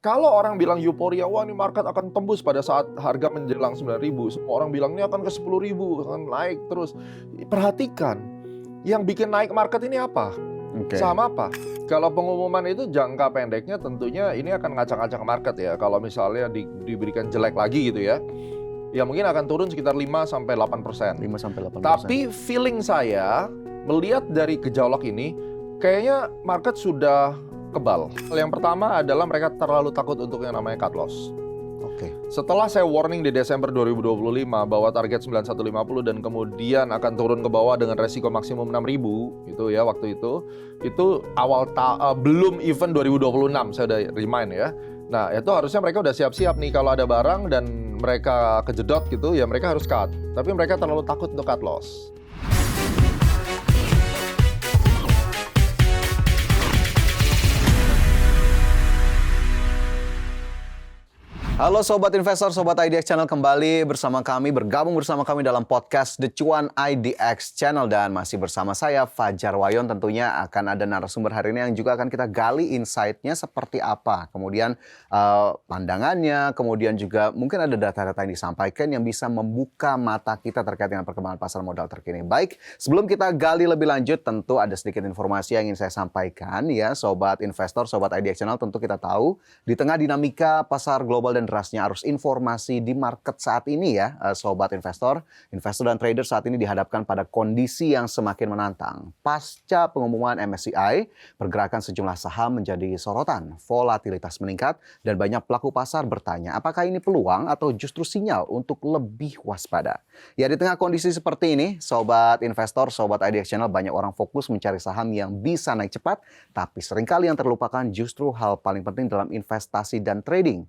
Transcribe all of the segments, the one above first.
Kalau orang bilang euforia, wah ini market akan tembus pada saat harga menjelang 9.000. Semua orang bilang ini akan ke 10.000, akan naik terus. Perhatikan, yang bikin naik market ini apa? Saham apa? Kalau pengumuman itu jangka pendeknya tentunya ini akan ngacak-ngacak market ya. Kalau misalnya diberikan jelek lagi gitu ya, ya mungkin akan turun sekitar 5-8%. 5-8%. Tapi feeling saya melihat dari gejolak ini, kayaknya market sudah kebal. Yang pertama adalah mereka terlalu takut untuk yang namanya cut loss. Setelah saya warning di Desember 2025 bahwa target 9150 dan kemudian akan turun ke bawah dengan resiko maksimum 6.000 itu ya waktu itu awal belum event 2026 saya udah remind ya. Nah itu harusnya mereka udah siap-siap nih kalau ada barang dan mereka kejedot gitu ya mereka harus cut. Tapi mereka terlalu takut untuk cut loss. Halo Sobat Investor, Sobat IDX Channel kembali bergabung bersama kami dalam podcast The Cuan IDX Channel. Dan masih bersama saya Fajar Wayon, tentunya akan ada narasumber hari ini yang juga akan kita gali insight-nya seperti apa. Kemudian pandangannya, kemudian juga mungkin ada data-data yang disampaikan yang bisa membuka mata kita terkait dengan perkembangan pasar modal terkini. Baik, sebelum kita gali lebih lanjut, tentu ada sedikit informasi yang ingin saya sampaikan ya Sobat Investor, Sobat IDX Channel. Tentu kita tahu di tengah dinamika pasar global dan derasnya arus informasi di market saat ini ya, Sobat Investor dan trader saat ini dihadapkan pada kondisi yang semakin menantang. Pasca pengumuman MSCI, pergerakan sejumlah saham menjadi sorotan, volatilitas meningkat, dan banyak pelaku pasar bertanya, apakah ini peluang atau justru sinyal untuk lebih waspada? Ya, di tengah kondisi seperti ini, Sobat Investor, Sobat IDX Channel, banyak orang fokus mencari saham yang bisa naik cepat, tapi seringkali yang terlupakan justru hal paling penting dalam investasi dan trading.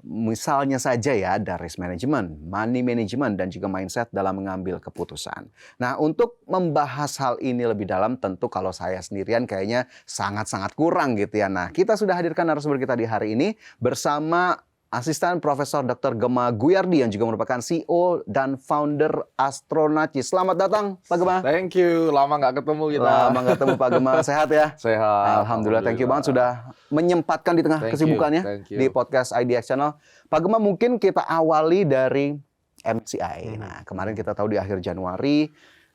Misalnya saja ya, ada risk management, money management, dan juga mindset dalam mengambil keputusan. Nah, untuk membahas hal ini lebih dalam, tentu kalau saya sendirian kayaknya sangat-sangat kurang gitu ya. Nah, kita sudah hadirkan narasumber kita di hari ini bersama Asisten Profesor Dr. Gema Guyardi yang juga merupakan CEO dan founder Astronaci. Selamat datang Pak Gema. Thank you, lama nggak ketemu kita. Lama nggak ketemu Pak Gema, sehat ya? Sehat. Alhamdulillah, thank you banget sudah menyempatkan di tengah kesibukannya di podcast IDX Channel. Pak Gema, mungkin kita awali dari MSCI. Nah, kemarin kita tahu di akhir Januari,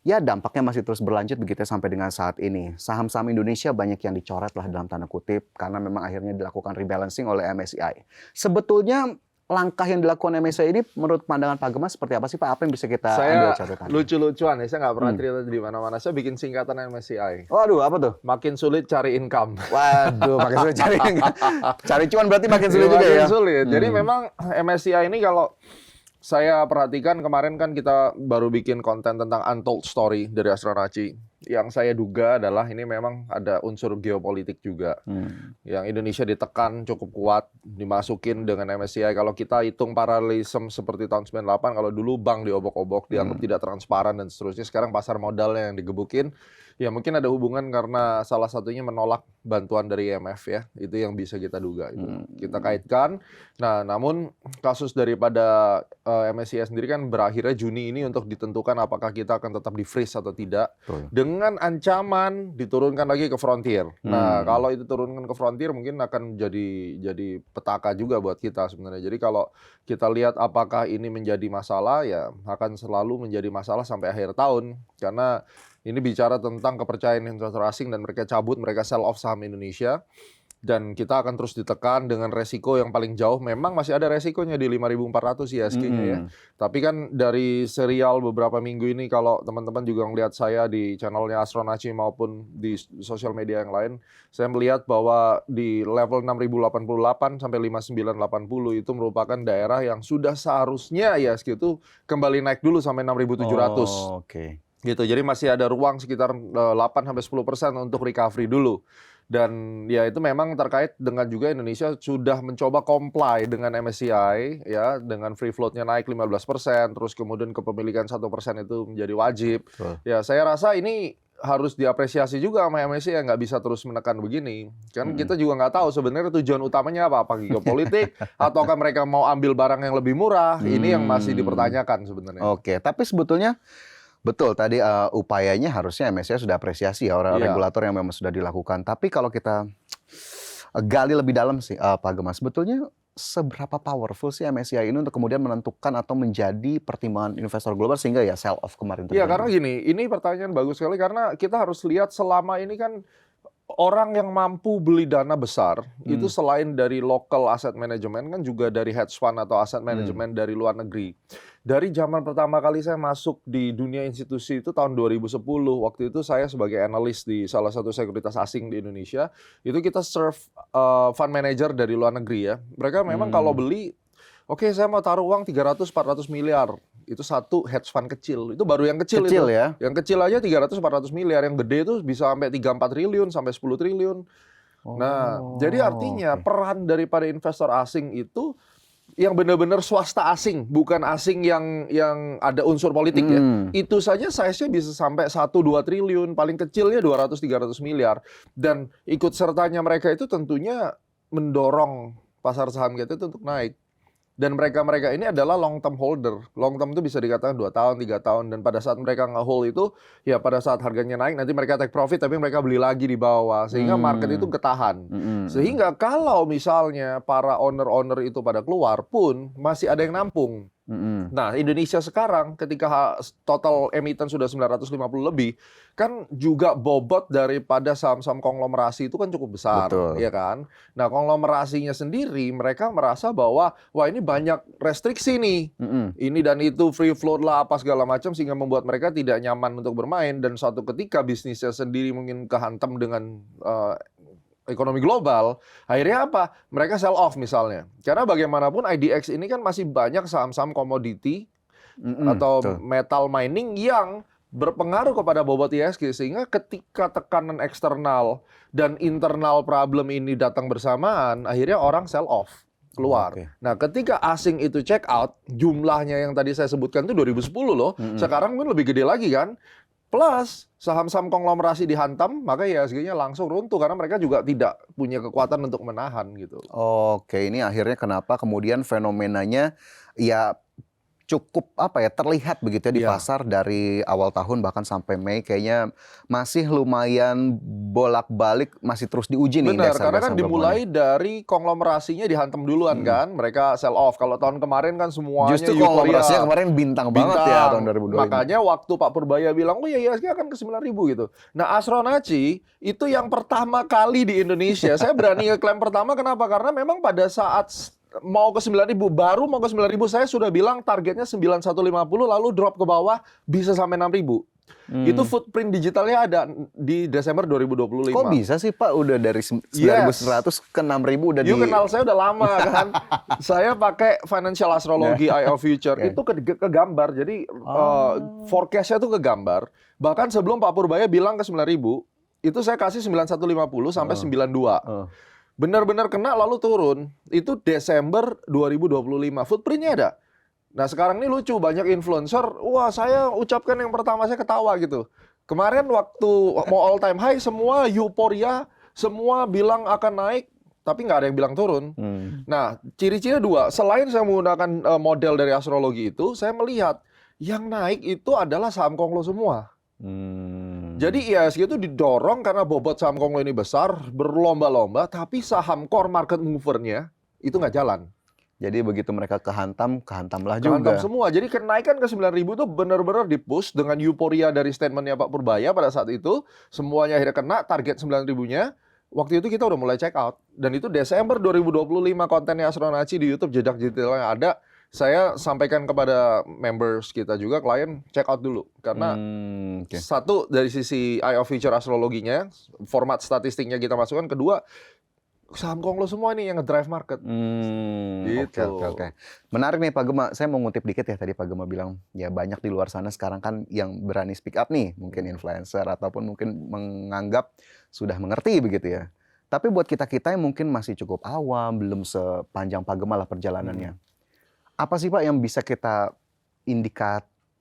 ya dampaknya masih terus berlanjut begitu sampai dengan saat ini. Saham-saham Indonesia banyak yang dicoret lah dalam tanda kutip karena memang akhirnya dilakukan rebalancing oleh MSCI. Sebetulnya langkah yang dilakukan MSCI ini menurut pandangan Pak Gema seperti apa sih Pak? Apa yang bisa kita ambil catatan? Lucu-lucuan ya, saya nggak pernah cerita di mana-mana. Saya bikin singkatan MSCI. Waduh, apa tuh? Makin sulit cari income. Waduh, makin sulit cari income. Cari cuan berarti makin sulit juga ya? Makin sulit. Jadi memang MSCI ini kalau saya perhatikan kemarin kan kita baru bikin konten tentang Untold Story dari Astronaci. Yang saya duga adalah ini memang ada unsur geopolitik juga. Yang Indonesia ditekan cukup kuat, dimasukin dengan MSCI. Kalau kita hitung paralelisme seperti tahun 98, kalau dulu bank diobok-obok, dianggap tidak transparan dan seterusnya. Sekarang pasar modalnya yang digebukin. Ya mungkin ada hubungan karena salah satunya menolak bantuan dari IMF ya. Itu yang bisa kita duga. Itu kita kaitkan. Nah, namun kasus daripada MSCI sendiri kan berakhirnya Juni ini untuk ditentukan apakah kita akan tetap di-freeze atau tidak. Dengan ancaman diturunkan lagi ke frontier. Nah, kalau itu turunkan ke frontier mungkin akan jadi petaka juga buat kita sebenarnya. Jadi kalau kita lihat apakah ini menjadi masalah, ya akan selalu menjadi masalah sampai akhir tahun. Karena ini bicara tentang kepercayaan investor asing dan mereka cabut, mereka sell off saham Indonesia. Dan kita akan terus ditekan dengan resiko yang paling jauh. Memang masih ada resikonya di 5.400 ISG-nya ya. Tapi kan dari serial beberapa minggu ini, kalau teman-teman juga ngelihat saya di channelnya Astronaci maupun di sosial media yang lain, saya melihat bahwa di level 6.088 sampai 5.980 itu merupakan daerah yang sudah seharusnya ISG itu kembali naik dulu sampai 6.700. Gitu. Jadi masih ada ruang sekitar 8-10% untuk recovery dulu. Dan ya itu memang terkait dengan juga Indonesia sudah mencoba comply dengan MSCI ya, dengan free float-nya naik 15%, terus kemudian kepemilikan 1% itu menjadi wajib. Ya saya rasa ini harus diapresiasi juga sama MSCI, nggak bisa terus menekan begini. Kan kita juga nggak tahu sebenarnya tujuan utamanya apa geopolitik ataukah mereka mau ambil barang yang lebih murah. Ini yang masih dipertanyakan sebenarnya. Oke, tapi sebetulnya betul, tadi upayanya harusnya MSCI sudah apresiasi ya, regulator yang memang sudah dilakukan. Tapi kalau kita gali lebih dalam sih, Pak Gemma. Sebetulnya seberapa powerful sih MSCI ini untuk kemudian menentukan atau menjadi pertimbangan investor global sehingga ya sell off kemarin Iya, karena terjadi? gini, ini pertanyaan bagus sekali karena kita harus lihat selama ini kan orang yang mampu beli dana besar itu Hmm, selain dari local asset management kan juga dari hedge fund atau asset hmm, management dari luar negeri. Dari zaman pertama kali saya masuk di dunia institusi itu tahun 2010, waktu itu saya sebagai analis di salah satu sekuritas asing di Indonesia, itu kita serve fund manager dari luar negeri ya. Mereka memang kalau hmm. beli, oke saya mau taruh uang 300-400 miliar. Itu satu hedge fund kecil. Itu baru yang kecil Kecil itu. ya? Yang kecil aja 300-400 miliar. Yang gede itu bisa sampai 3-4 triliun, sampai 10 triliun. Nah, jadi Oh, artinya oke. peran daripada investor asing itu yang benar-benar swasta asing, bukan asing yang ada unsur politik ya. Hmm, Itu saja size-nya bisa sampai 1-2 triliun, paling kecilnya 200-300 miliar. Dan ikut sertanya mereka itu tentunya mendorong pasar saham kita itu untuk naik. Dan mereka-mereka ini adalah long term holder. Long term itu bisa dikatakan 2 tahun, 3 tahun. Dan pada saat mereka nge-hold itu, ya pada saat harganya naik, nanti mereka take profit, tapi mereka beli lagi di bawah. Sehingga market itu hmm, ketahan. hmm, hmm. Sehingga kalau misalnya para owner-owner itu pada keluar pun, masih ada yang nampung. Mm-mm. Nah, Indonesia sekarang ketika total emiten sudah 950 lebih, kan juga bobot daripada saham-saham konglomerasi itu kan cukup besar, Betul. ya kan? Nah, konglomerasinya sendiri mereka merasa bahwa wah ini banyak restriksi nih. Mm-mm. Ini dan itu free float lah apa segala macam sehingga membuat mereka tidak nyaman untuk bermain dan suatu ketika bisnisnya sendiri mungkin kehantam dengan ekonomi global, akhirnya apa? Mereka sell off misalnya. Karena bagaimanapun IDX ini kan masih banyak saham-saham komoditi Mm-mm. atau Betul. metal mining yang berpengaruh kepada bobot IHSG sehingga ketika tekanan eksternal dan internal problem ini datang bersamaan, akhirnya orang sell off keluar. Oke. Nah, ketika asing itu check out, jumlahnya yang tadi saya sebutkan itu 2010 loh. Mm-mm. Sekarang kan lebih gede lagi kan? Plus saham-saham konglomerasi dihantam, maka IHSG-nya langsung runtuh karena mereka juga tidak punya kekuatan untuk menahan gitu. Oke, ini akhirnya kenapa kemudian fenomenanya ya cukup apa ya terlihat begitu ya di Iya. pasar dari awal tahun bahkan sampai Mei kayaknya masih lumayan bolak-balik masih terus diuji nih Benar, indeks karena harga kan saham gabungannya. dimulai dari konglomerasinya dihantam duluan Mm-mm. kan, mereka sell off. Kalau tahun kemarin kan semuanya Justru konglomerasinya euforia, kemarin bintang banget ya tahun bintang. 2025. Makanya waktu Pak Purbaya bilang, oh ya IHSG akan ke 9.000 gitu. Nah Astronaci itu yang pertama kali di Indonesia, saya berani ngeklaim pertama kenapa? Karena memang pada saat mau ke 9.000, baru mau ke 9.000 saya sudah bilang targetnya 9.150 lalu drop ke bawah bisa sampai 6.000. Itu Hmm. footprint digitalnya ada di Desember Kok 2025. bisa sih Pak udah dari Yes. 9.100 ke 6.000 udah You di kenal saya udah lama kan. Saya pakai financial astrology, eye of future. Oke. Itu ke gambar. Jadi Oh. forecast-nya tuh ke gambar. Bahkan sebelum Pak Purbaya bilang ke 9.000, itu saya kasih 9.150 sampai Heeh. 92. Heeh. Benar-benar kena lalu turun. Itu Desember 2025. Footprintnya ada. Nah sekarang ini lucu, banyak influencer, wah saya ucapkan yang pertama saya ketawa gitu. Kemarin waktu mau all time high semua euforia, semua bilang akan naik, tapi nggak ada yang bilang turun. Hmm. Nah ciri-cirinya dua, selain saya menggunakan model dari astrologi itu, saya melihat yang naik itu adalah saham konglo semua. Hmm. Jadi IHSG itu didorong karena bobot saham konglo ini besar, berlomba-lomba, tapi saham core market mover-nya itu nggak jalan. Jadi begitu mereka kehantamlah Kehantam juga. semua. Jadi kenaikan ke 9.000 itu benar-benar di-push dengan euforia dari statementnya Pak Purbaya pada saat itu. Semuanya akhirnya kena target 9.000-nya. Waktu itu kita udah mulai check out. Dan itu Desember 2025 kontennya Astronaci di YouTube, jejak detailnya ada. Saya sampaikan kepada members kita juga, klien, check out dulu. Karena Oke. satu, dari sisi eye of future astrologinya, format statistiknya kita masukkan. Kedua, saham konglo semua nih yang ngedrive market. Oke, Gitu. oke. Menarik nih Pak Gema. Saya mau ngutip dikit ya tadi Pak Gema bilang ya banyak di luar sana sekarang kan yang berani speak up nih, mungkin influencer ataupun mungkin menganggap sudah mengerti begitu ya. Tapi buat kita-kita yang mungkin masih cukup awam, belum sepanjang Pak Gema lah perjalanannya. Apa sih Pak yang bisa kita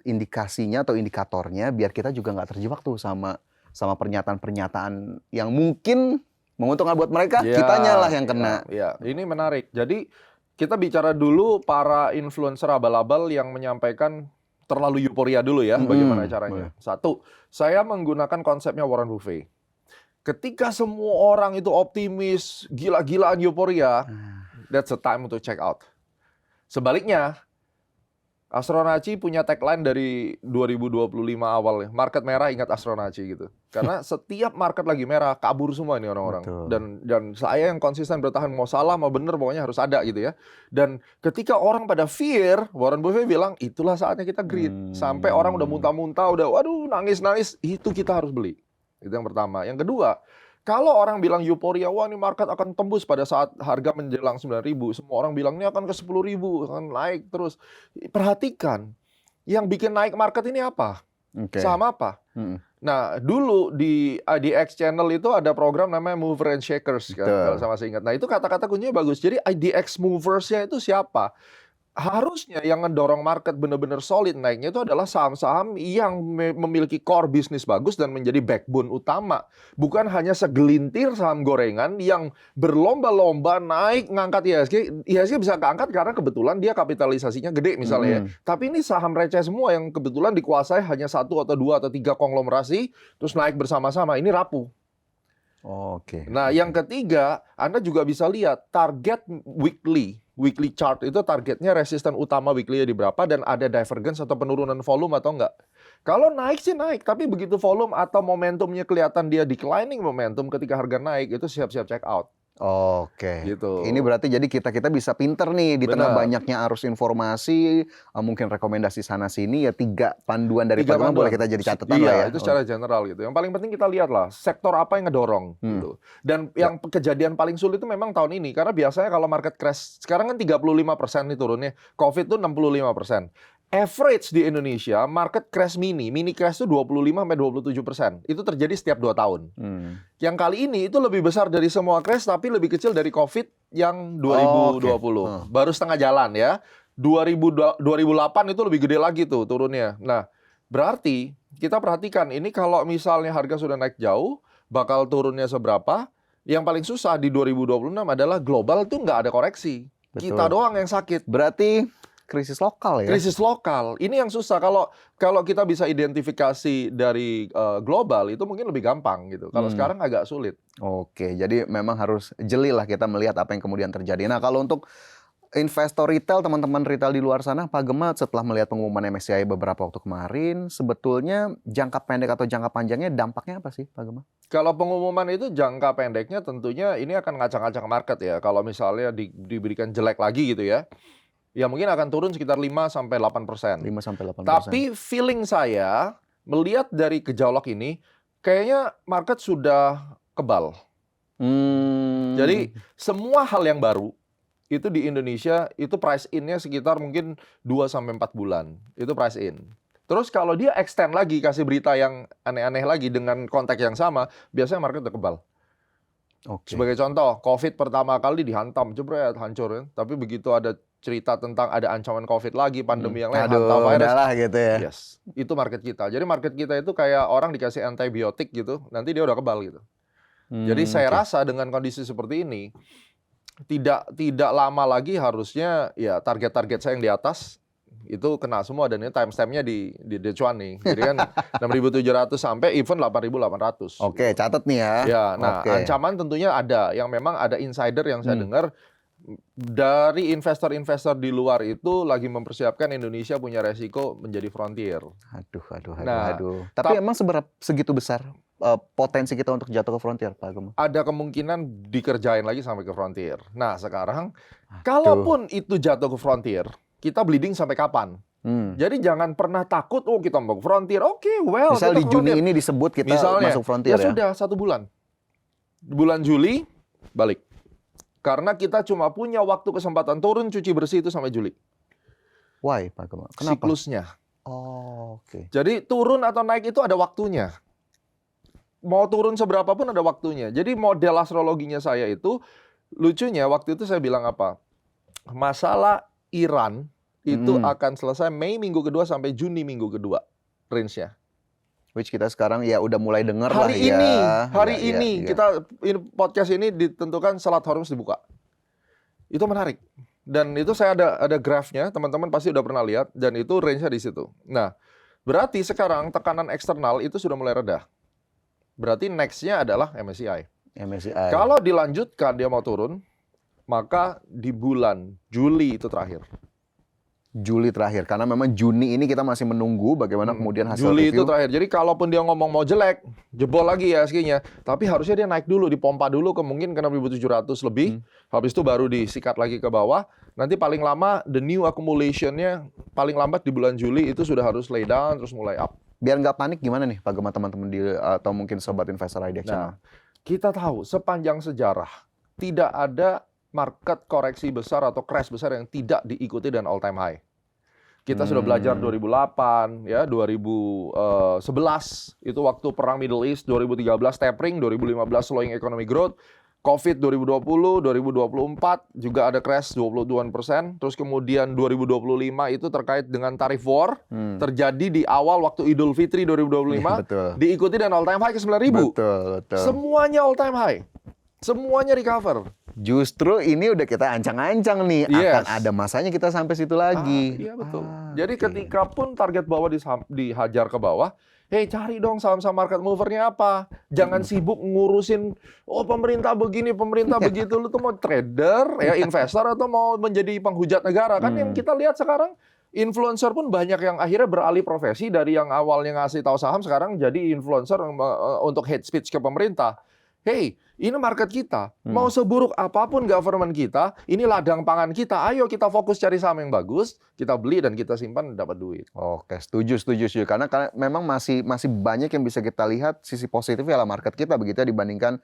indikasinya atau indikatornya biar kita juga nggak terjebak tuh sama pernyataan-pernyataan yang mungkin menguntungkan buat mereka, kitanya lah yang kena. Ya, ini menarik. Jadi kita bicara dulu para influencer abal-abal yang menyampaikan terlalu euforia dulu ya, bagaimana caranya. Boleh. Satu, saya menggunakan konsepnya Warren Buffett. Ketika semua orang itu optimis, gila-gilaan euforia, that's the time untuk check out. Sebaliknya, Astronaci punya tagline dari 2025 awal, market merah ingat Astronaci gitu. Karena setiap market lagi merah, kabur semua ini orang-orang. Betul. Dan saya yang konsisten bertahan, mau salah mau bener pokoknya harus ada gitu ya. Dan ketika orang pada fear, Warren Buffett bilang itulah saatnya kita greed. Sampai orang udah muntah-muntah, udah waduh nangis-nangis, itu kita harus beli. Itu yang pertama. Yang kedua, kalau orang bilang euforia, wah ini market akan tembus pada saat harga menjelang 9.000. Semua orang bilang ini akan ke 10.000, akan naik terus. Perhatikan, yang bikin naik market ini apa? Oke. Saham apa? Nah, dulu di IDX channel itu ada program namanya Mover and Shakers, kan, Betul. kalau sama saya ingat. Nah, itu kata-kata kuncinya bagus. Jadi IDX Movers-nya itu siapa? Harusnya yang ngedorong market benar-benar solid naiknya itu adalah saham-saham yang memiliki core bisnis bagus dan menjadi backbone utama. Bukan hanya segelintir saham gorengan yang berlomba-lomba naik ngangkat IHSG. IHSG bisa keangkat karena kebetulan dia kapitalisasinya gede misalnya ya. Tapi ini saham receh semua yang kebetulan dikuasai hanya 1 atau 2 atau 3 konglomerasi terus naik bersama-sama. Ini rapuh. Oke. Nah, yang ketiga, Anda juga bisa lihat target weekly chart itu targetnya resisten utama weekly di berapa dan ada divergence atau penurunan volume atau enggak. Kalau naik sih naik, tapi begitu volume atau momentumnya kelihatan dia declining momentum ketika harga naik, itu siap-siap check out. Oke. Gitu. Ini berarti jadi kita bisa pinter nih di tengah Benar. banyaknya arus informasi, mungkin rekomendasi sana sini ya 3 panduan dari Tiga Pak Gemma panduan. boleh kita jadi catatan Iya, lah ya. itu secara general gitu. Yang paling penting kita lihat lah sektor apa yang ngedorong gitu. Dan yang kejadian paling sulit itu memang tahun ini karena biasanya kalau market crash sekarang kan 35% nih turunnya, Covid tuh 65%. Average di Indonesia market crash mini crash itu 25-27%. Itu terjadi setiap 2 tahun. Yang kali ini itu lebih besar dari semua crash tapi lebih kecil dari Covid yang 2020. Baru setengah jalan ya. 2008 itu lebih gede lagi tuh turunnya. Nah, berarti kita perhatikan ini kalau misalnya harga sudah naik jauh, bakal turunnya seberapa? Yang paling susah di 2026 adalah global tuh nggak ada koreksi. Betul. Kita doang yang sakit. Berarti krisis lokal ya. Krisis lokal. Ini yang susah. Kalau kita bisa identifikasi dari global itu mungkin lebih gampang gitu. Kalau sekarang agak sulit. Oke, jadi memang harus jeli lah kita melihat apa yang kemudian terjadi. Nah, kalau untuk investor retail, teman-teman retail di luar sana, Pak Gemma setelah melihat pengumuman MSCI beberapa waktu kemarin, sebetulnya jangka pendek atau jangka panjangnya dampaknya apa sih, Pak Gemma? Kalau pengumuman itu jangka pendeknya tentunya ini akan ngacak-ngacak market ya. Kalau misalnya diberikan jelek lagi gitu ya. Ya mungkin akan turun sekitar 5-8%. 5-8%. Tapi feeling saya melihat dari gejolak ini kayaknya market sudah kebal. Jadi semua hal yang baru itu di Indonesia itu price in-nya sekitar mungkin 2-4 bulan. Itu price in. Terus kalau dia extend lagi kasih berita yang aneh-aneh lagi dengan konteks yang sama, biasanya market udah kebal. Oke. Sebagai contoh, Covid pertama kali dihantam, jebret, hancur ya. Tapi begitu ada cerita tentang ada ancaman Covid lagi, pandemi yang lain, hantam virus. Udahlah gitu ya. Yes, itu market kita. Jadi market kita itu kayak orang dikasih antibiotik gitu, nanti dia udah kebal gitu. Jadi saya rasa dengan kondisi seperti ini, tidak lama lagi harusnya ya target-target saya yang di atas itu kena semua dan ini timestamp-nya di Decuan nih. Jadi kan 6.700 sampai even 8.800. Oke, catat nih ya. Ya, nah Oke. ancaman tentunya ada. Yang memang ada insider yang saya dengar dari investor-investor di luar itu lagi mempersiapkan Indonesia punya resiko menjadi frontier. Aduh. Nah, Tapi emang segitu besar potensi kita untuk jatuh ke frontier, Pak Gemma? Ada kemungkinan dikerjain lagi sampai ke frontier. Nah, sekarang kalaupun itu jatuh ke frontier, kita bleeding sampai kapan? Jadi jangan pernah takut, oh kita mau ke frontier. Oke, well. Misal kita di ke Juni frontier. ini disebut kita Misalnya, masuk frontier ya? sudah 1 bulan. Bulan Juli, balik. Karena kita cuma punya waktu kesempatan turun cuci bersih itu sampai Juli. Why, Pak Gemma? Kenapa? Siklusnya. Oh, oke. Jadi turun atau naik itu ada waktunya. Mau turun seberapa pun ada waktunya. Jadi model astrologinya saya itu, lucunya waktu itu saya bilang apa? Masalah Iran itu akan selesai Mei minggu kedua sampai Juni minggu kedua. Range-nya. Which kita sekarang ya udah mulai dengar lah Hari ya. ini kita podcast ini ditentukan Salat Hormuz dibuka. Itu menarik. Dan itu saya ada grafnya, teman-teman pasti udah pernah lihat dan itu range-nya di situ. Nah, berarti sekarang tekanan eksternal itu sudah mulai reda. berarti next-nya adalah MSCI. MSCI. Kalau dilanjutkan dia mau turun, maka di bulan Juli itu terakhir. Juli terakhir, karena memang Juni ini kita masih menunggu bagaimana kemudian hasil Juli review. itu terakhir. Jadi kalaupun dia ngomong mau jelek, jebol lagi ya IHSG-nya. Tapi harusnya dia naik dulu, dipompa dulu ke mungkin ke 6.700 lebih. Habis itu baru disikat lagi ke bawah. Nanti paling lama the new accumulation-nya paling lambat di bulan Juli itu sudah harus lay down terus mulai up. Biar nggak panik gimana nih Pak Gema, teman-teman atau mungkin sobat investor IDX Channel? Nah, kita tahu sepanjang sejarah tidak ada market koreksi besar atau crash besar yang tidak diikuti dan all time high. Kita sudah belajar 2008, ya 2011 itu waktu perang Middle East, 2013 tapering, 2015 slowing economic growth, COVID 2020, 2024 juga ada crash 22%, terus kemudian 2025 itu terkait dengan tarif war, terjadi di awal waktu Idul Fitri 2025, Iya, betul. diikuti dan all time high ke 9.000. Betul. Semuanya all time high. Semuanya recover. Justru ini udah kita ancang-ancang nih, akan Yes. ada masanya kita sampai situ lagi. Iya betul. Ah, Jadi oke. ketika pun target bawah dihajar ke bawah, hey cari dong saham-saham market movernya apa. Jangan sibuk ngurusin, oh pemerintah begini, pemerintah begitu. Lu tuh mau trader, ya investor atau mau menjadi penghujat negara. Kan yang kita lihat sekarang, influencer pun banyak yang akhirnya beralih profesi dari yang awalnya ngasih tahu saham, sekarang jadi influencer untuk hate speech ke pemerintah. Hey, ini market kita. Mau seburuk apapun government kita, ini ladang pangan kita. Ayo kita fokus cari saham yang bagus, kita beli dan kita simpan dapat duit. Oke, setuju. Karena memang masih banyak yang bisa kita lihat sisi positifnya lah market kita begitu ya dibandingkan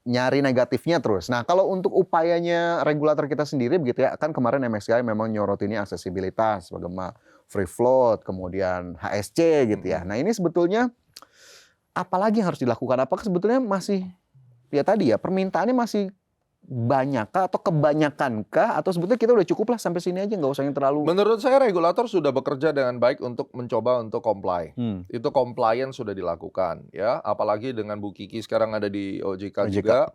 nyari negatifnya terus. Nah, kalau untuk upayanya regulator kita sendiri begitu ya, kan kemarin MSCI memang nyorot ini aksesibilitas, bagaimana free float, kemudian HSC gitu ya. Nah, ini sebetulnya apalagi yang harus dilakukan? Apakah sebetulnya masih ya tadi ya permintaannya masih banyakkah atau kebanyakankah atau sebetulnya kita udah cukup lah sampai sini aja nggak usah yang terlalu. Menurut saya regulator sudah bekerja dengan baik untuk mencoba untuk comply. Itu compliance sudah dilakukan ya, apalagi dengan Bu Kiki sekarang ada di OJK juga.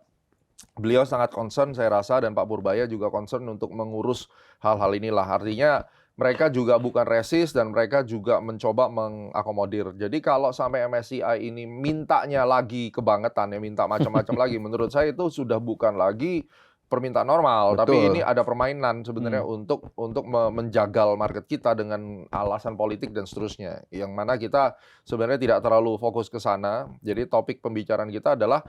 Beliau sangat concern saya rasa dan Pak Purbaya juga concern untuk mengurus hal-hal inilah. Artinya mereka juga bukan resist dan mereka juga mencoba mengakomodir. Jadi kalau sampai MSCI ini mintanya lagi kebangetan ya, minta macam-macam lagi, menurut saya itu sudah bukan lagi permintaan normal, Betul. tapi ini ada permainan sebenarnya untuk menjagal market kita dengan alasan politik dan seterusnya. Yang mana kita sebenarnya tidak terlalu fokus ke sana. Jadi topik pembicaraan kita adalah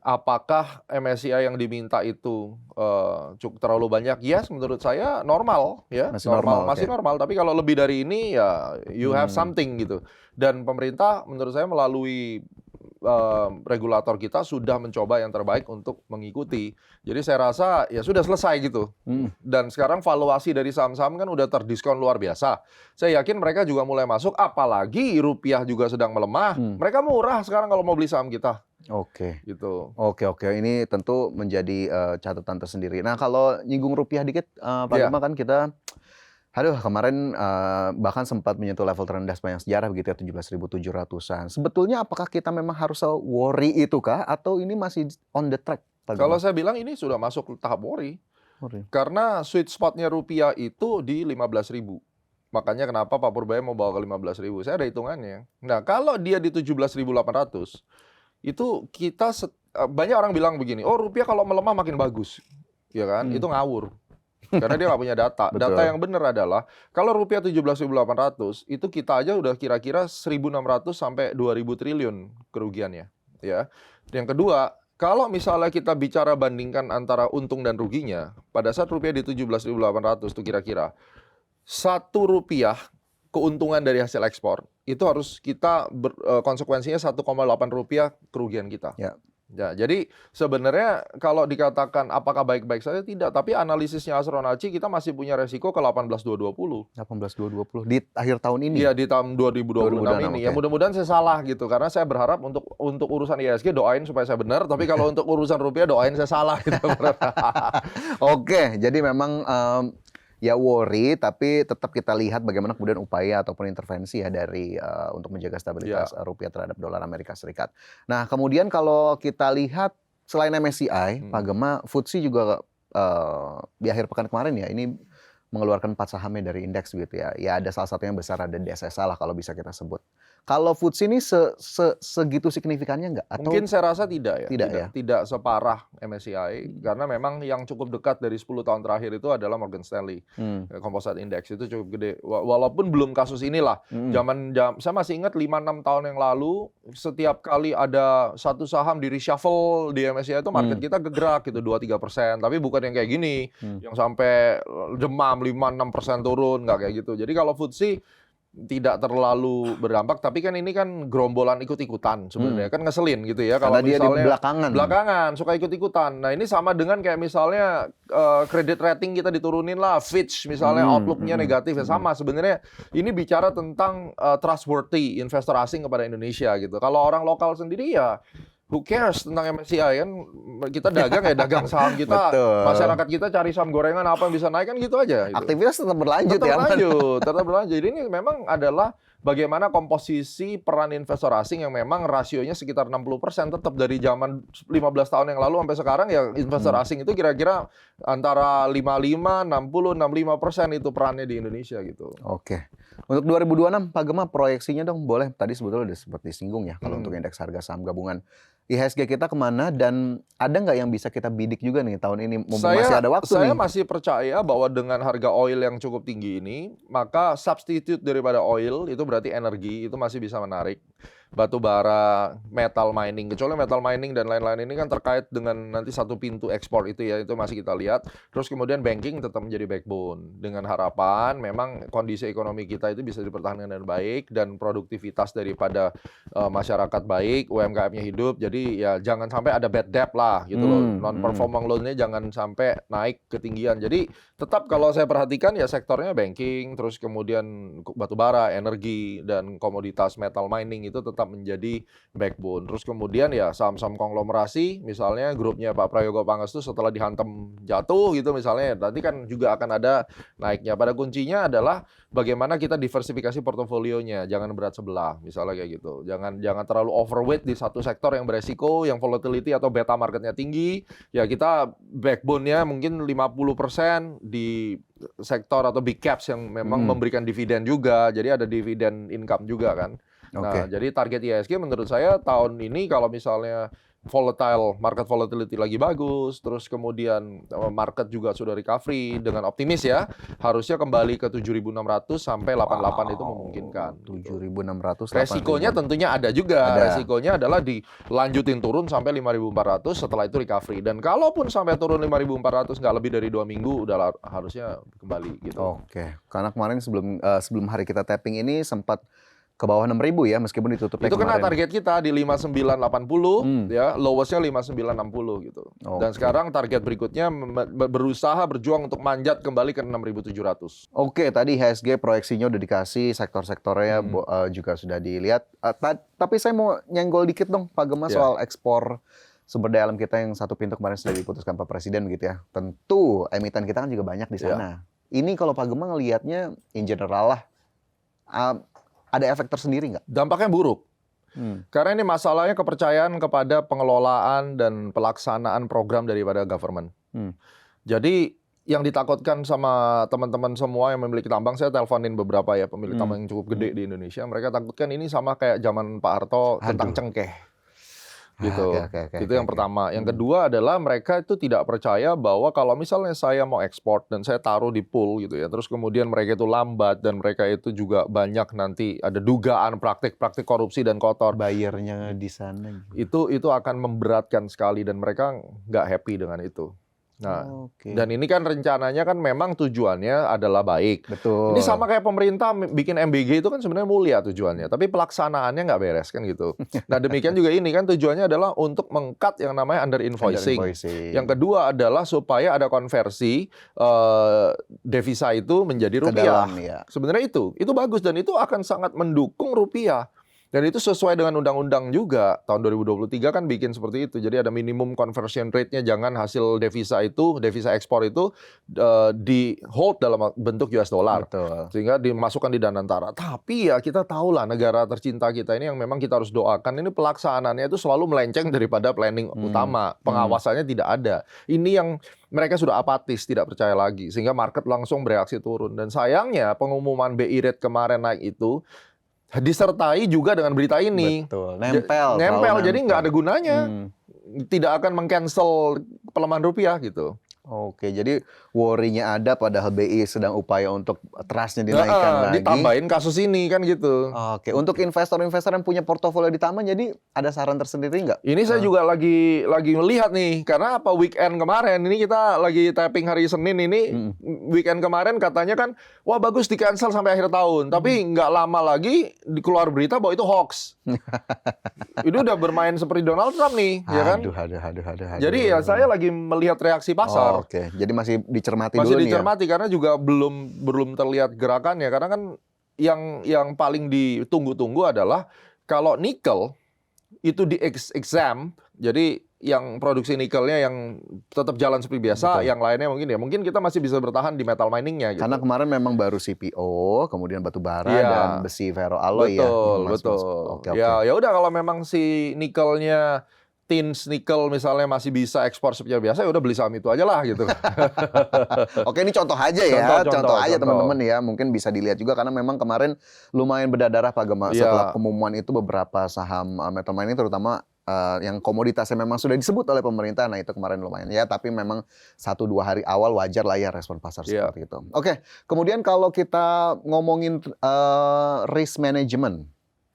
apakah MSCI yang diminta itu cukup terlalu banyak? Yes, menurut saya normal ya, Masih normal, masih oke. normal. Tapi kalau lebih dari ini ya you have something gitu. Dan pemerintah menurut saya melalui regulator kita sudah mencoba yang terbaik untuk mengikuti. Jadi saya rasa ya sudah selesai gitu. Dan sekarang valuasi dari saham-saham kan udah terdiskon luar biasa. Saya yakin mereka juga mulai masuk, apalagi rupiah juga sedang melemah. Mereka murah sekarang kalau mau beli saham kita. Oke. Gitu. Oke. Ini tentu menjadi catatan tersendiri. Nah, kalau nyinggung rupiah dikit, Pak Iya. Gema kan kita, kemarin bahkan sempat menyentuh level terendah sepanjang sejarah begitu ya, 17.700-an. Sebetulnya apakah kita memang harus worry itu kah? Atau ini masih on the track, Pak Gema? Kalau saya bilang ini sudah masuk tahap worry. Worry. Karena sweet spotnya rupiah itu di 15.000. Makanya kenapa Pak Purbaya mau bawa ke 15.000. Saya ada hitungannya. Nah, kalau dia di 17.800, itu kita banyak orang bilang begini, oh rupiah kalau melemah makin bagus. Ya kan? Itu ngawur. Karena dia nggak punya data. Betul. Data yang benar adalah kalau rupiah 17.800 itu kita aja udah kira-kira 1.600 sampai 2.000 triliun kerugiannya, ya. Yang kedua, kalau misalnya kita bicara bandingkan antara untung dan ruginya, pada saat rupiah di 17.800 itu kira-kira 1 rupiah keuntungan dari hasil ekspor itu harus kita konsekuensinya 1,8 rupiah kerugian kita. Ya. Ya, jadi sebenarnya kalau dikatakan apakah baik-baik saja tidak, tapi analisisnya Astronaci kita masih punya resiko ke 18.220. 18.220 di akhir tahun ini. Iya, di tahun 2026 ini. Ya oke. mudah-mudahan saya salah gitu karena saya berharap untuk urusan IHSG doain supaya saya benar, tapi kalau untuk urusan rupiah doain saya salah gitu. Oke, jadi memang ya worry, tapi tetap kita lihat bagaimana kemudian upaya ataupun intervensi ya dari untuk menjaga stabilitas rupiah terhadap dolar Amerika Serikat. Nah, kemudian kalau kita lihat selain MSCI, Pak Gema, FTSE juga di akhir pekan kemarin ya ini mengeluarkan 4 sahamnya dari indeks gitu ya. Ya ada salah satu yang besar, ada DSSA lah kalau bisa kita sebut. Kalau FTSE ini segitu signifikannya nggak? Atau Mungkin saya rasa tidak ya. Tidak ya? Tidak separah MSCI karena memang yang cukup dekat dari 10 tahun terakhir itu adalah Morgan Stanley. Composite Index itu cukup gede. Walaupun belum kasus inilah. Saya masih ingat 5-6 tahun yang lalu setiap kali ada satu saham di reshuffle di MSCI itu market kita gerak gitu 2-3%. Tapi bukan yang kayak gini yang sampai demam 5-6% turun, nggak kayak gitu. Jadi kalau FTSE tidak terlalu berdampak, tapi kan ini kan gerombolan ikut-ikutan sebenarnya, kan ngeselin gitu ya kalau karena dia di misalnya belakangan suka ikut-ikutan. Nah ini sama dengan kayak misalnya kredit rating kita diturunin lah, Fitch misalnya outlook-nya negatif ya sama sebenarnya. Ini bicara tentang trustworthy investor asing kepada Indonesia gitu. Kalau orang lokal sendiri ya who cares tentang MSCI kan, kita dagang ya dagang saham kita, masyarakat kita cari saham gorengan apa yang bisa naik kan gitu aja. Gitu. Aktivitas tetap berlanjut ya. Tetap berlanjut. Jadi ini memang adalah bagaimana komposisi peran investor asing yang memang rasionya sekitar 60% tetap dari zaman 15 tahun yang lalu sampai sekarang ya investor asing itu kira-kira antara 55, 60, 65% itu perannya di Indonesia gitu. Oke. Untuk 2026 Pak Gema proyeksinya dong boleh. Tadi sebetulnya udah seperti singgung ya kalau untuk indeks harga saham gabungan. IHSG kita kemana dan ada nggak yang bisa kita bidik juga nih tahun ini? Masih ada waktu saya nih. masih percaya bahwa dengan harga oil yang cukup tinggi ini, maka substitute daripada oil itu berarti energi itu masih bisa menarik. Batu bara, metal mining, kecuali metal mining dan lain-lain ini kan terkait dengan nanti satu pintu ekspor itu ya, itu masih kita lihat. Terus kemudian banking tetap menjadi backbone dengan harapan memang kondisi ekonomi kita itu bisa dipertahankan dengan baik dan produktivitas daripada masyarakat baik, UMKM-nya hidup. Jadi ya jangan sampai ada bad debt lah gitu loh. Non-performing loan-nya jangan sampai naik ketinggian. Jadi tetap kalau saya perhatikan ya sektornya banking, terus kemudian batu bara, energi dan komoditas metal mining itu tetap menjadi backbone. Terus kemudian ya saham-saham konglomerasi, misalnya grupnya Pak Prayogo Pangestu setelah dihantam jatuh gitu misalnya, nanti kan juga akan ada naiknya. Pada kuncinya adalah bagaimana kita diversifikasi portofolionya, jangan berat sebelah, misalnya kayak gitu. Jangan terlalu overweight di satu sektor yang beresiko, yang volatility atau beta marketnya tinggi. Ya kita backbone-nya mungkin 50% di sektor atau big caps yang memang memberikan dividen juga. Jadi ada dividen income juga kan. Nah, jadi target IHSG menurut saya tahun ini kalau misalnya market volatility lagi bagus, terus kemudian market juga sudah recovery dengan optimis ya, harusnya kembali ke 7.600 sampai 88 itu memungkinkan. 7.600. Resikonya tentunya ada juga. Resikonya adalah dilanjutin turun sampai 5.400 setelah itu recovery. Dan kalaupun sampai turun 5.400 nggak lebih dari 2 minggu udah harusnya kembali gitu. Oke. Karena kemarin sebelum hari kita tapping ini sempat ke bawah 6.000 ya meskipun ditutup itu kena target kita di 5980 ya, lowestnya 5960 gitu. Dan sekarang target berikutnya berusaha berjuang untuk manjat kembali ke 6700. Oke, tadi IHSG proyeksinya udah dikasih, sektor-sektornya juga sudah dilihat. Tapi saya mau nyenggol dikit dong Pak Gema soal ekspor sumber daya alam kita yang satu pintu kemarin sudah diputuskan Pak Presiden gitu ya. Tentu emiten kita kan juga banyak di sana. Ini kalau Pak Gema ngelihatnya in general lah, ada efek tersendiri nggak? Dampaknya buruk. Karena ini masalahnya kepercayaan kepada pengelolaan dan pelaksanaan program daripada government. Jadi yang ditakutkan sama teman-teman semua yang memiliki tambang, saya teleponin beberapa ya pemilik tambang yang cukup gede di Indonesia. Mereka takutkan ini sama kayak zaman Pak Harto tentang cengkeh. Gitu. Itu yang pertama. Yang kedua adalah mereka itu tidak percaya bahwa kalau misalnya saya mau ekspor dan saya taruh di pool gitu ya, terus kemudian mereka itu lambat dan mereka itu juga banyak nanti ada dugaan praktik-praktik korupsi dan kotor. Bayarnya di sana. Itu akan memberatkan sekali dan mereka nggak happy dengan itu. Nah, dan ini kan rencananya kan memang tujuannya adalah baik. Betul. Ini sama kayak pemerintah bikin MBG itu kan sebenarnya mulia tujuannya, tapi pelaksanaannya nggak beres kan gitu. Nah, demikian juga ini kan tujuannya adalah untuk meng-cut yang namanya under invoicing. Yang kedua adalah supaya ada konversi devisa itu menjadi rupiah. Sebenarnya itu bagus dan itu akan sangat mendukung rupiah. Dan itu sesuai dengan undang-undang juga. Tahun 2023 kan bikin seperti itu. Jadi ada minimum conversion rate-nya, jangan hasil devisa ekspor itu di hold dalam bentuk US dollar. Sehingga dimasukkan di dana antara. Tapi ya kita tahulah negara tercinta kita ini yang memang kita harus doakan. Ini pelaksanaannya itu selalu melenceng daripada planning utama. Pengawasannya tidak ada. Ini yang mereka sudah apatis, tidak percaya lagi. Sehingga market langsung bereaksi turun. Dan sayangnya pengumuman BI rate kemarin naik itu, disertai juga dengan berita ini. Betul, nempel. Nempel, selalu jadi nggak ada gunanya. Hmm. Tidak akan meng-cancel pelemahan rupiah gitu. Oke, jadi worry-nya ada padahal BI sedang upaya untuk trust-nya dinaikkan lagi. Ditambahin kasus ini kan gitu. Oke, untuk investor-investor yang punya portofolio di Taman, jadi ada saran tersendiri nggak? Ini saya juga lagi melihat nih, karena apa weekend kemarin ini kita lagi tapping hari Senin ini, weekend kemarin katanya kan, wah bagus di cancel sampai akhir tahun, tapi nggak lama lagi keluar berita bahwa itu hoax. Itu udah bermain seperti Donald Trump nih, ya kan? Aduh. Jadi ya saya lagi melihat reaksi pasar. Oke, jadi masih dicermati Masih dulu nih ya? dicermati karena juga belum terlihat gerakannya, karena kan yang paling ditunggu-tunggu adalah kalau nikel itu di exempt, jadi yang produksi nikelnya yang tetap jalan seperti biasa, yang lainnya mungkin kita masih bisa bertahan di metal miningnya gitu. Karena kemarin memang baru CPO, kemudian batu bara dan besi ferroalloy betul, ya. Betul. Oke. Ya udah kalau memang si nikelnya tins nikel misalnya masih bisa ekspor seperti biasa, ya udah beli saham itu aja lah gitu. Oke, ini contoh aja ya, contoh aja contoh. teman-teman ya. Mungkin bisa dilihat juga karena memang kemarin lumayan berdarah Pak Gema setelah pengumuman itu beberapa saham metal mining terutama yang komoditasnya memang sudah disebut oleh pemerintah. Nah itu kemarin lumayan ya, tapi memang 1-2 hari awal wajar lah ya respon pasar seperti itu. Oke, kemudian kalau kita ngomongin risk management.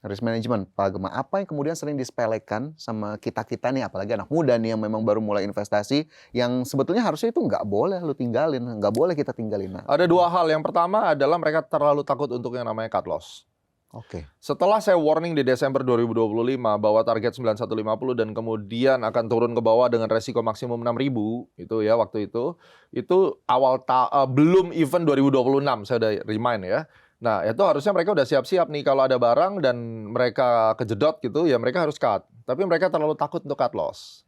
Risk management, Pak Gema, apa yang kemudian sering disepelekan sama kita-kita nih, apalagi anak muda nih yang memang baru mulai investasi, yang sebetulnya harusnya itu nggak boleh lu tinggalin, nggak boleh kita tinggalin. Ada dua hal. Yang pertama adalah mereka terlalu takut untuk yang namanya cut loss. Oke. Setelah saya warning di Desember 2025 bahwa target 9150 dan kemudian akan turun ke bawah dengan resiko maksimum 6000 itu ya waktu itu belum even 2026 saya udah remind ya. Nah, itu harusnya mereka udah siap-siap nih kalau ada barang dan mereka kejedot gitu, ya mereka harus cut. Tapi mereka terlalu takut untuk cut loss.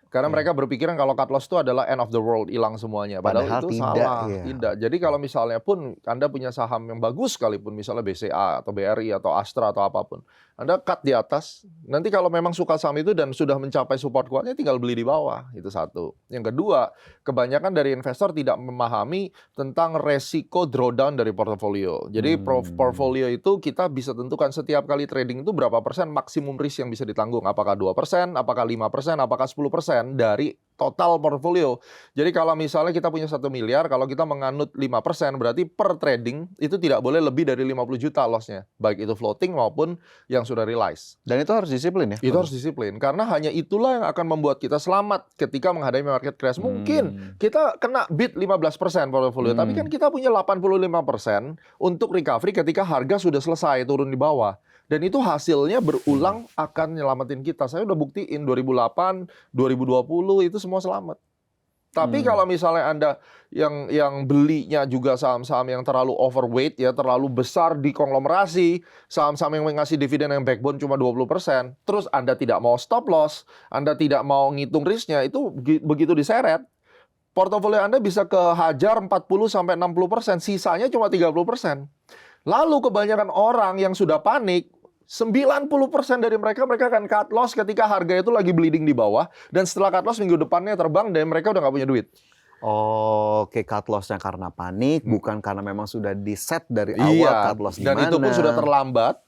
Karena mereka berpikiran kalau cut loss itu adalah end of the world, hilang semuanya. Padahal itu tidak, salah. ya. Tidak. Jadi kalau misalnya pun Anda punya saham yang bagus sekalipun, misalnya BCA atau BRI atau Astra atau apapun, Anda cut di atas. Nanti kalau memang suka saham itu dan sudah mencapai support kuatnya, tinggal beli di bawah. Itu satu. Yang kedua, kebanyakan dari investor tidak memahami tentang resiko drawdown dari portofolio. Jadi portfolio itu kita bisa tentukan setiap kali trading itu berapa persen maksimum risk yang bisa ditanggung. Apakah 2%, apakah 5%, apakah 10% dari total portfolio. Jadi kalau misalnya kita punya 1 miliar, kalau kita menganut 5%, berarti per trading itu tidak boleh lebih dari 50 juta loss-nya. Baik itu floating maupun yang sudah realize. Dan itu harus disiplin ya? Itu harus disiplin. Karena hanya itulah yang akan membuat kita selamat ketika menghadapi market crash. Mungkin kita kena beat 15% portfolio, tapi kan kita punya 85% untuk recovery ketika harga sudah selesai turun di bawah. Dan itu hasilnya berulang akan nyelamatin kita. Saya udah buktiin 2008, 2020 itu semua selamat. Tapi kalau misalnya Anda yang belinya juga saham-saham yang terlalu overweight ya, terlalu besar di konglomerasi, saham-saham yang ngasih dividen yang backbone cuma 20%, terus Anda tidak mau stop loss, Anda tidak mau ngitung risknya, itu begitu diseret, portofolio Anda bisa kehajar 40-60%, sisanya cuma 30%. Lalu kebanyakan orang yang sudah panik, 90% dari mereka akan cut loss ketika harga itu lagi bleeding di bawah, dan setelah cut loss minggu depannya terbang dan mereka udah nggak punya duit. Oke, cut loss-nya karena panik, bukan karena memang sudah di-set dari awal cut loss di mana. Dan itu pun sudah terlambat,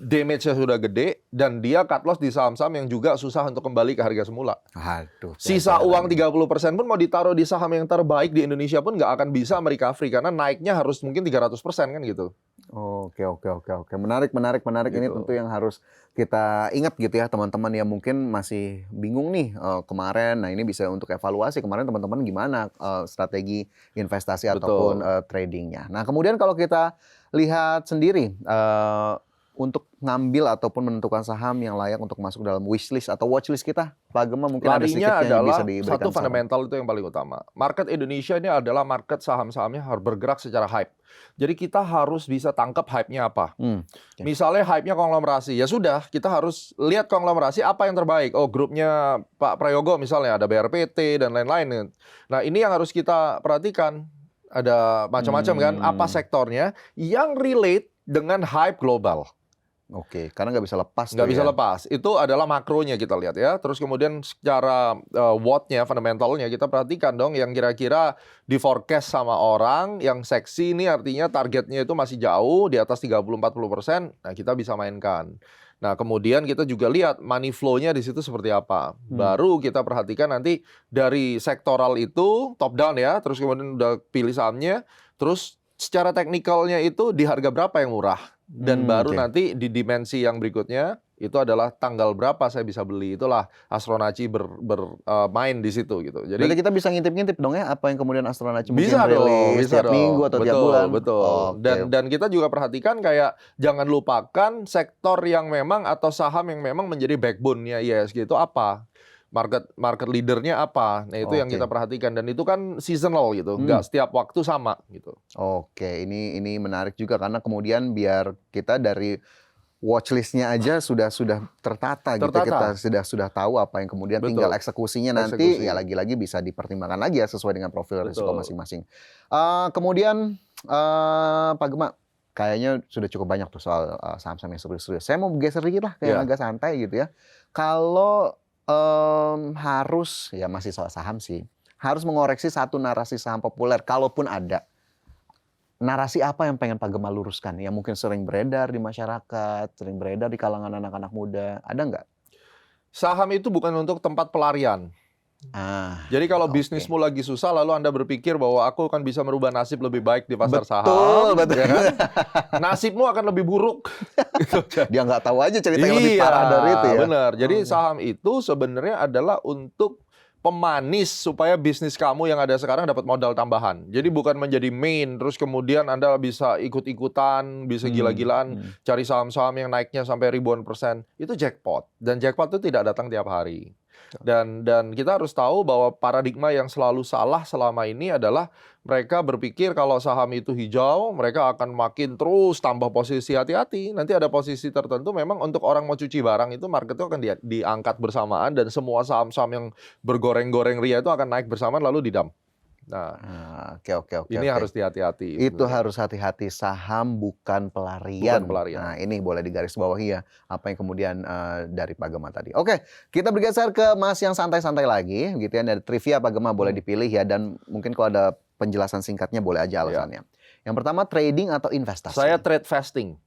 damage-nya sudah gede, dan dia cut loss di saham-saham yang juga susah untuk kembali ke harga semula. Aduh. Sisa uang 30% pun mau ditaruh di saham yang terbaik di Indonesia pun nggak akan bisa merecovery, karena naiknya harus mungkin 300% kan gitu. Oke. Menarik. Ini tentu yang harus kita ingat gitu ya teman-teman yang mungkin masih bingung nih kemarin. Nah ini bisa untuk evaluasi kemarin teman-teman gimana strategi investasi ataupun tradingnya. Nah kemudian kalau kita lihat sendiri untuk ngambil ataupun menentukan saham yang layak untuk masuk dalam wishlist atau watchlist kita, Pak Gema mungkin ada sedikitnya yang bisa diberikan. Satu fundamental itu yang paling utama. Market Indonesia ini adalah market saham-sahamnya harus bergerak secara hype. Jadi kita harus bisa tangkap hype-nya apa. Misalnya hype-nya konglomerasi, ya sudah kita harus lihat konglomerasi apa yang terbaik. Oh grupnya Pak Prayogo misalnya ada BRPT dan lain-lain. Nah ini yang harus kita perhatikan. Ada macam-macam kan, apa sektornya yang relate dengan hype global. Oke, karena nggak bisa lepas Nggak tuh bisa ya. lepas. Itu adalah makronya kita lihat ya. Terus kemudian secara what-nya, fundamentalnya kita perhatikan dong yang kira-kira di forecast sama orang yang seksi ini artinya targetnya itu masih jauh di atas 30-40%. Nah, kita bisa mainkan. Nah, kemudian kita juga lihat money flow-nya di situ seperti apa. Baru kita perhatikan nanti dari sektoral itu top down ya, terus kemudian udah pilih sahamnya, terus secara teknikalnya itu di harga berapa yang murah. Dan baru Oke. nanti di dimensi yang berikutnya itu adalah tanggal berapa saya bisa beli. Itulah Astronaci bermain di situ gitu. Berarti Jadi kita bisa ngintip-ngintip dong ya apa yang kemudian Astronaci mungkin bisa dong, rilis bisa tiap minggu dong. atau tiap Betul, bulan. betul. Oke. Dan kita juga perhatikan kayak jangan lupakan sektor yang memang atau saham yang memang menjadi backbone-nya IHSG itu apa. Market leadernya apa. Nah, itu yang Oke. kita perhatikan dan itu kan seasonal gitu. Nggak setiap waktu sama gitu. Oke, ini menarik juga karena kemudian biar kita dari watchlist-nya aja sudah tertata gitu. Tertata. Kita sudah tahu apa yang kemudian Betul. tinggal eksekusinya nanti Eksekusi. ya lagi-lagi bisa dipertimbangkan lagi ya sesuai dengan profil risiko Betul. masing-masing. Kemudian Pak Gema, kayaknya sudah cukup banyak tuh soal saham-saham yang serius-serius. Saya mau geser dikit lah ke yang Iya. agak santai gitu ya. Kalau harus ya masih soal saham sih, harus mengoreksi satu narasi saham populer kalaupun ada. Narasi apa yang pengen Pak Gema luruskan? Yang mungkin sering beredar di masyarakat, sering beredar di kalangan anak-anak muda, ada nggak? Saham itu bukan untuk tempat pelarian. Jadi kalau Oke. bisnismu lagi susah lalu Anda berpikir bahwa aku akan bisa merubah nasib lebih baik di pasar Betul, saham, betul. ya kan? Nasibmu akan lebih buruk. Gitu. Dia nggak tahu aja cerita yang lebih parah dari itu ya. Benar. Jadi Oke. saham itu sebenarnya adalah untuk pemanis supaya bisnis kamu yang ada sekarang dapat modal tambahan. Jadi bukan menjadi main, terus kemudian Anda bisa ikut-ikutan, bisa gila-gilaan cari saham-saham yang naiknya sampai ribuan persen. Itu jackpot. Dan jackpot itu tidak datang tiap hari. Dan kita harus tahu bahwa paradigma yang selalu salah selama ini adalah mereka berpikir kalau saham itu hijau, mereka akan makin terus tambah posisi. Hati-hati, nanti ada posisi tertentu memang untuk orang mau cuci barang itu market itu akan diangkat bersamaan dan semua saham-saham yang bergoreng-goreng ria itu akan naik bersamaan lalu didump. Nah, Oke. ini harus hati-hati. Itu sebenarnya. harus hati-hati, saham bukan pelarian. Bukan pelarian. Nah, ini boleh digarisbawahi ya, apa yang kemudian dari Pak Gema tadi. Oke, kita bergeser ke Mas yang santai-santai lagi, gitu ya. Dari trivia Pak Gema boleh dipilih ya, dan mungkin kalau ada penjelasan singkatnya boleh aja alasannya. Yang pertama, trading atau investasi? Saya trade fasting.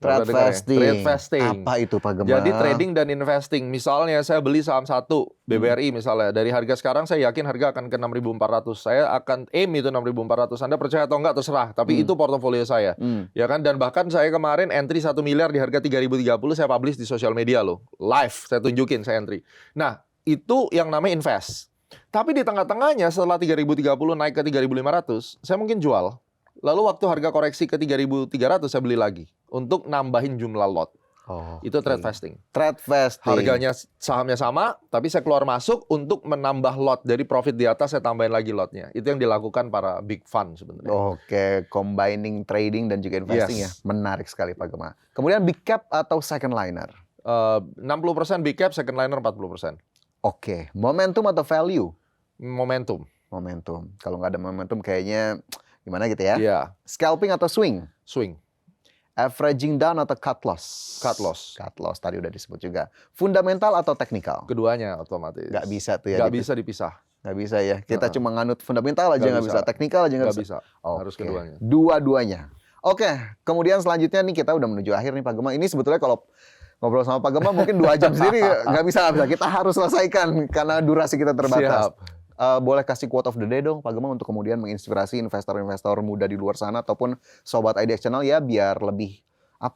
Trade fasting. Apa itu Pak Gema? Jadi trading dan investing. Misalnya saya beli saham satu, BBRI misalnya. Dari harga sekarang saya yakin harga akan ke 6.400. Saya akan aim itu 6.400. Anda percaya atau enggak terserah. Tapi itu portofolio saya. Ya kan? Dan bahkan saya kemarin entry 1 miliar di harga 3.030 saya publish di sosial media loh. Live saya tunjukin saya entry. Nah, itu yang namanya invest. Tapi di tengah-tengahnya setelah 3.030 naik ke 3.500, saya mungkin jual. Lalu waktu harga koreksi ke 3.300 saya beli lagi untuk nambahin jumlah lot. Itu trade fasting. Trade fasting. Harganya sahamnya sama, tapi saya keluar masuk untuk menambah lot. Jadi profit di atas saya tambahin lagi lotnya. Itu yang dilakukan para big fund sebenarnya. Oke, combining trading dan juga investing ya. Yes. Menarik sekali Pak Gema. Kemudian big cap atau second liner? 60% big cap, second liner 40%. Oke, momentum atau value? Momentum. Momentum. Kalau nggak ada momentum kayaknya gimana gitu ya? Iya, Scalping atau swing? swing, Averaging down atau cut loss? cut loss. Cut loss tadi udah disebut juga. Fundamental atau technical? Keduanya otomatis. Nggak bisa tuh ya. Nggak gitu. bisa dipisah. Nggak bisa ya. Kita cuma nganut fundamental aja nggak bisa. Technical aja Nggak bisa. Oke. Harus keduanya. Dua-duanya. Oke, kemudian selanjutnya nih kita udah menuju akhir nih Pak Gema. Ini sebetulnya kalau ngobrol sama Pak Gema mungkin 2 jam sendiri nggak bisa. Kita harus selesaikan karena durasi kita terbatas. Siap. Boleh kasih quote of the day dong Pak Gema untuk kemudian menginspirasi investor-investor muda di luar sana ataupun sobat IDX Channel ya biar lebih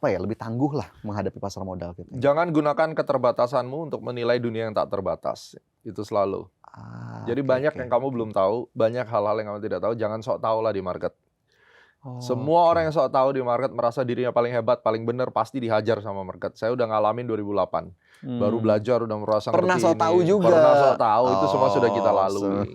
lebih tangguh lah menghadapi pasar modal gitu. Jangan gunakan keterbatasanmu untuk menilai dunia yang tak terbatas. Itu selalu. Jadi banyak yang kamu belum tahu, banyak hal-hal yang kamu tidak tahu. Jangan sok tahu lah di market. Semua orang yang sok tahu di market merasa dirinya paling hebat, paling benar, pasti dihajar sama market. Saya udah ngalamin 2008. Baru belajar udah merasa Pernah ngerti sok tahu ini. juga. Pernah sok tahu, itu semua sudah kita lalui.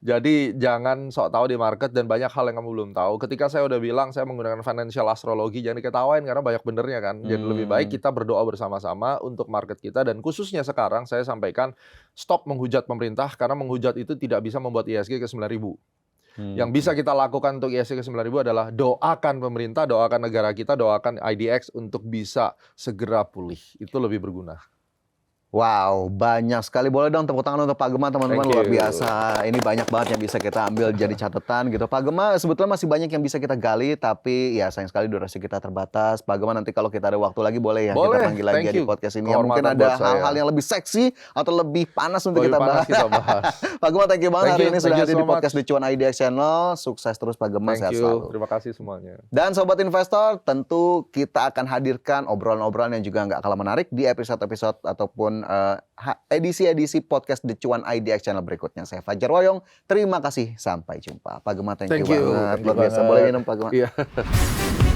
Jadi jangan sok tahu di market dan banyak hal yang kamu belum tahu. Ketika saya udah bilang saya menggunakan financial astrology, jangan diketawain karena banyak benernya kan. Jadi lebih baik kita berdoa bersama-sama untuk market kita dan khususnya sekarang saya sampaikan stop menghujat pemerintah karena menghujat itu tidak bisa membuat IHSG ke 9.000. Yang bisa kita lakukan untuk ISG ke 9.000 adalah doakan pemerintah, doakan negara kita, doakan IDX untuk bisa segera pulih. Itu lebih berguna. Wow, banyak sekali. Boleh dong tepuk tangan untuk Pak Gema, teman-teman. Thank Luar you. biasa. Ini banyak banget yang bisa kita ambil jadi catatan gitu. Pak Gema, sebetulnya masih banyak yang bisa kita gali, tapi ya sayang sekali durasi kita terbatas. Pak Gema, nanti kalau kita ada waktu lagi boleh ya Boleh, kita panggil lagi thank ya di you. podcast ini. Ya, mungkin Kehormatan ada buat saya. hal-hal yang lebih seksi atau lebih panas untuk Lebih kita panas bahas. kita bahas. Pak Gema, thank you banget Thank hari you, ini thank sudah you hadir so di podcast much. The Cuan IDX Channel. Sukses terus Pak Gema, Thank sehat you. selalu. Terima kasih semuanya. Dan Sobat Investor, tentu kita akan hadirkan obrolan-obrolan yang juga nggak kalah menarik di episode-episode ataupun edisi-edisi podcast The Cuan IDX Channel berikutnya. Saya Fajar Woyong, terima kasih, sampai jumpa. Pak Gema, thank you banget. Thank you Luar biasa, banget. boleh minum Pak Gema? Iya.